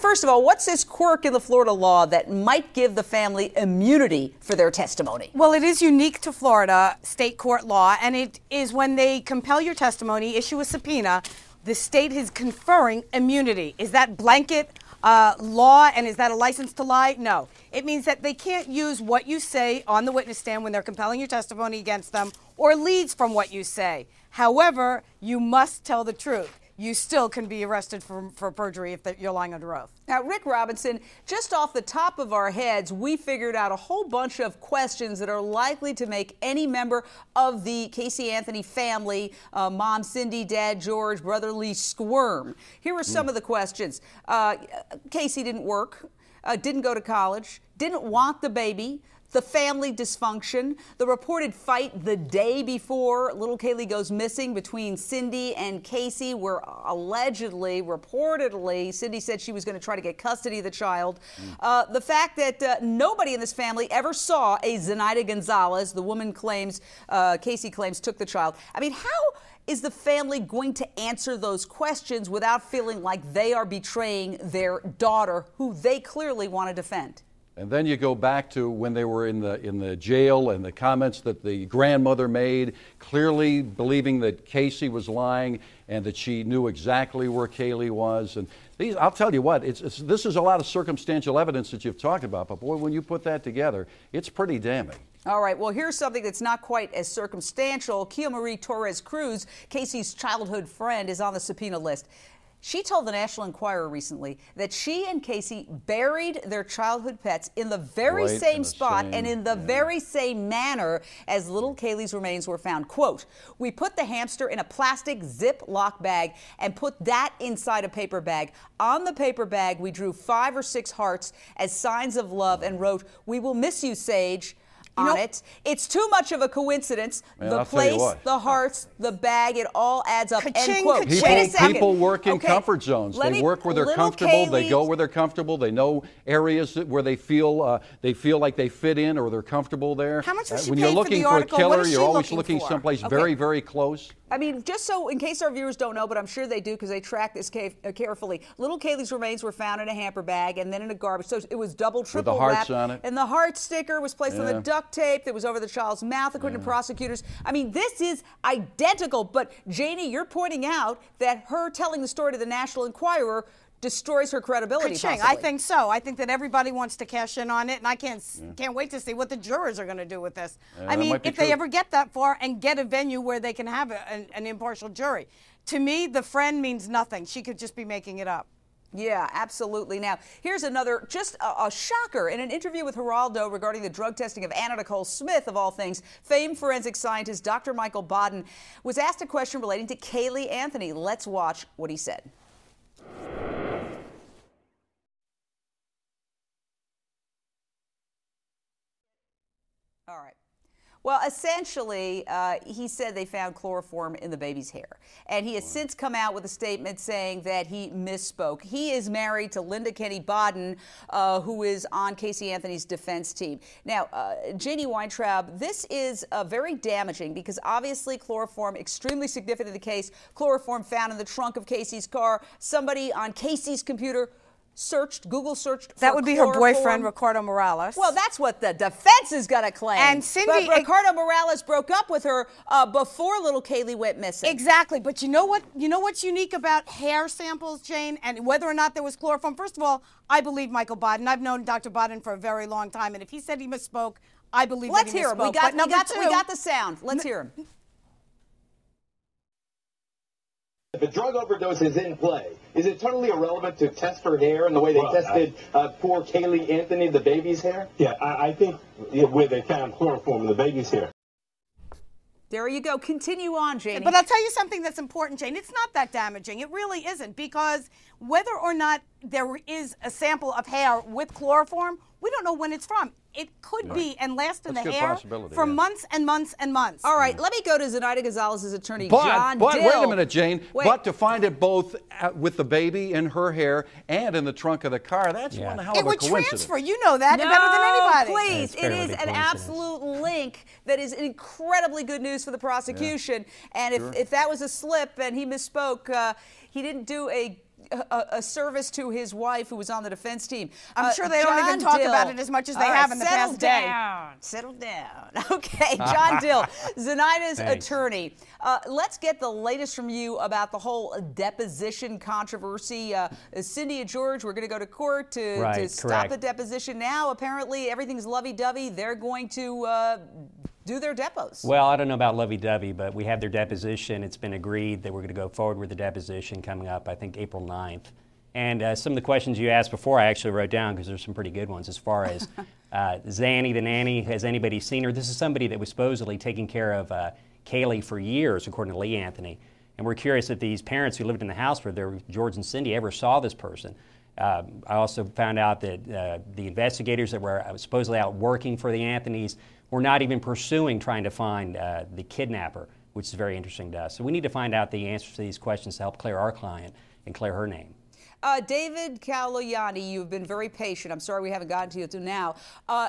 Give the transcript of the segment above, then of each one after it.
first of all, what's this quirk in the Florida law that might give the family immunity for their testimony? Well, it is unique to Florida state court law, and it is when they compel your testimony, issue a subpoena, the state is conferring immunity. Is that blanket law, and is that a license to lie? No. It means that they can't use what you say on the witness stand when they're compelling your testimony against them or leads from what you say. However, you must tell the truth. You still can be arrested for perjury if you're lying under oath. Now, Rick Robinson, just off the top of our heads, we figured out a whole bunch of questions that are likely to make any member of the Casey Anthony family, Mom Cindy, Dad George, Brother Lee, squirm. Here are some of the questions. Casey didn't work, didn't go to college, didn't want the baby, the family dysfunction, the reported fight the day before little Kaylee goes missing between Cindy and Casey, where allegedly, reportedly, Cindy said she was going to try to get custody of the child. The fact that nobody in this family ever saw a Zenaida Gonzalez, the woman claims, Casey claims, took the child. I mean, how is the family going to answer those questions without feeling like they are betraying their daughter, who they clearly want to defend? And then you go back to when they were in the jail and the comments that the grandmother made, clearly believing that Casey was lying and that she knew exactly where Kaylee was. And these, I'll tell you what, this is a lot of circumstantial evidence that you've talked about, but boy, when you put that together, it's pretty damning. All right, well, here's something that's not quite as circumstantial. Kia Marie Torres Cruz, Casey's childhood friend, is on the subpoena list. She told the National Enquirer recently that she and Casey buried their childhood pets in the very same spot and in the very same manner as little Kaylee's remains were found. Quote, "We put the hamster in a plastic Ziploc bag and put that inside a paper bag. On the paper bag, we drew 5 or 6 hearts as signs of love and wrote, 'We will miss you, Sage,' on it. It's too much of a coincidence. Man, the place, the hearts, the bag, it all adds up." End quote. Wait a second. People work in comfort zones. They work where they're comfortable. They go where they're comfortable. They know areas where they feel like they fit in or they're comfortable there. How much was she when paid you're looking for the article? a killer, What is she you're always looking looking for? someplace very, very close. I mean, just so in case our viewers don't know, but I'm sure they do because they track this carefully. Little Kaylee's remains were found in a hamper bag and then in a garbage. So it was double, triple with the hearts wrapped. on it. And the heart sticker was placed on the duct tape that was over the child's mouth, according to prosecutors. I mean, this is identical. But Janie, you're pointing out that her telling the story to the National Enquirer destroys her credibility. Ka-ching. I think so. I think that everybody wants to cash in on it, and I can't wait to see what the jurors are going to do with this. I mean, if they ever get that far and get a venue where they can have an impartial jury. To me, the friend means nothing. She could just be making it up. Yeah, absolutely. Now, here's another, just a shocker. In an interview with Geraldo regarding the drug testing of Anna Nicole Smith, of all things, famed forensic scientist Dr. Michael Baden was asked a question relating to Kaylee Anthony. Let's watch what he said. All right. Well, essentially, he said they found chloroform in the baby's hair. And he has since come out with a statement saying that he misspoke. He is married to Linda Kenny Baden, who is on Casey Anthony's defense team. Now, Janie Weintraub, this is very damaging because obviously chloroform, extremely significant in the case. Chloroform found in the trunk of Casey's car. Somebody on Casey's computer Google searched for that would be chloroform. her boyfriend, Ricardo Morales. Well, that's what the defense is going to claim. And Cindy, but Ricardo Morales broke up with her before little Kaylee went missing. Exactly. But you know what? You know what's unique about hair samples, Jane, and whether or not there was chloroform? First of all, I believe Michael Baden. I've known Dr. Baden for a very long time, and if he said he misspoke, I believe that he misspoke. Let's hear him. We got the sound. Let's hear him. If a drug overdose is in play, is it totally irrelevant to test her hair and the way they tested poor Kaylee Anthony, the baby's hair? Yeah, I think where they found chloroform in the baby's hair. There you go. Continue on, Janie. But I'll tell you something that's important, Jane. It's not that damaging. It really isn't, because whether or not there is a sample of hair with chloroform, we don't know when it's from. It could be and last in the hair for months and months and months. All right, let me go to Zenaida Gonzalez's attorney, John Dill. Wait a minute, Jane. But to find it both with the baby in her hair and in the trunk of the car, that's one hell of a coincidence. It would transfer. You know that better than anybody. Please. It is an absolute link that is incredibly good news for the prosecution. And if that was a slip and he misspoke, he didn't do a a service to his wife who was on the defense team. I'm sure they don't even talk about it as much as they have in the past day. Settle down. Okay, John Dill, Zenaida's attorney. Let's get the latest from you about the whole deposition controversy. Cindy and George, we're going to go to court to stop the deposition now. Apparently, everything's lovey-dovey. They're going to do their depots. Well, I don't know about lovey-dovey, but we have their deposition. It's been agreed that we're going to go forward with the deposition coming up, I think, April 9th. And some of the questions you asked before I actually wrote down because there's some pretty good ones as far as Zanny the nanny. Has anybody seen her? This is somebody that was supposedly taking care of Kaylee for years, according to Lee Anthony. And we're curious if these parents who lived in the house with George and Cindy ever saw this person. I also found out that the investigators that were supposedly out working for the Anthonys were not even pursuing trying to find the kidnapper, which is very interesting to us. So we need to find out the answers to these questions to help clear our client and clear her name. David Caloyani, you've been very patient. I'm sorry we haven't gotten to you till now.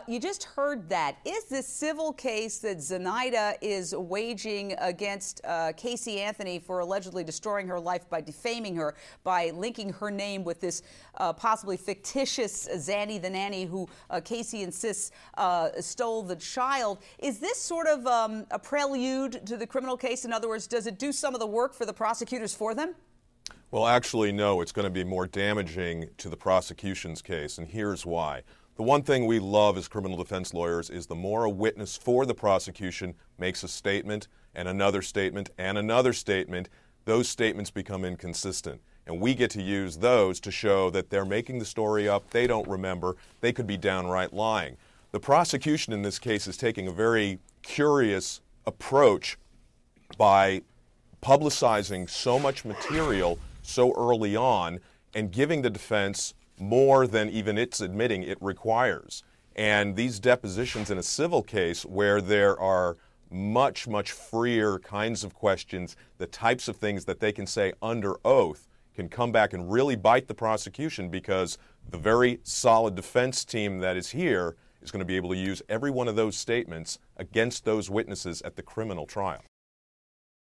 You just heard that. Is this civil case that Zenaida is waging against Casey Anthony for allegedly destroying her life by defaming her, by linking her name with this possibly fictitious Zanny the nanny who Casey insists stole the child, is this sort of a prelude to the criminal case? In other words, does it do some of the work for the prosecutors for them? Well, actually, no. It's going to be more damaging to the prosecution's case, and here's why. The one thing we love as criminal defense lawyers is the more a witness for the prosecution makes a statement and another statement and another statement, those statements become inconsistent. And we get to use those to show that they're making the story up, they don't remember, they could be downright lying. The prosecution in this case is taking a very curious approach by publicizing so much material so early on and giving the defense more than even it's admitting it requires. And these depositions in a civil case where there are much, much freer kinds of questions, the types of things that they can say under oath can come back and really bite the prosecution because the very solid defense team that is here is going to be able to use every one of those statements against those witnesses at the criminal trial.